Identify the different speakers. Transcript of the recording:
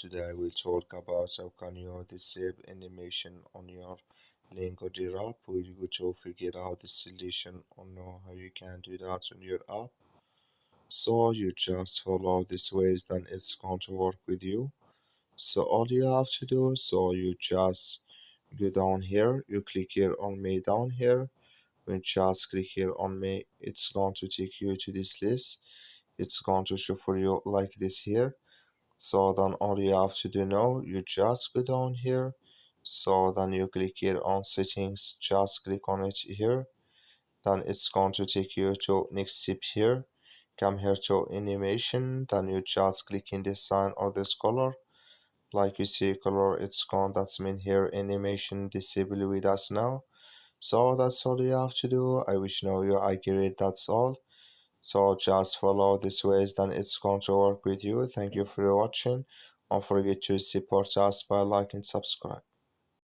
Speaker 1: Today I will talk about how can you disable animation on your LingoDeer app. We're going to figure out the solution on how you can do that on your app. So you just follow this ways, then it's going to work with you. So all you have to do, so you just go down here, you click here on me down here. When you just click here on me, it's going to take you to this list. It's going to show for you like this here. So then all you have to do now, you just go down here. So then you click here on settings, just click on it here. Then it's going to take you to next step here. Come here to animation, then you just click in this sign or this color. Like you see color, it's gone, that's mean here animation disable with us now. So that's all you have to do. I wish now you accurate, that's all. So just follow this ways, then it's going to work with you. Thank you for watching. Don't forget to support us by like and subscribe.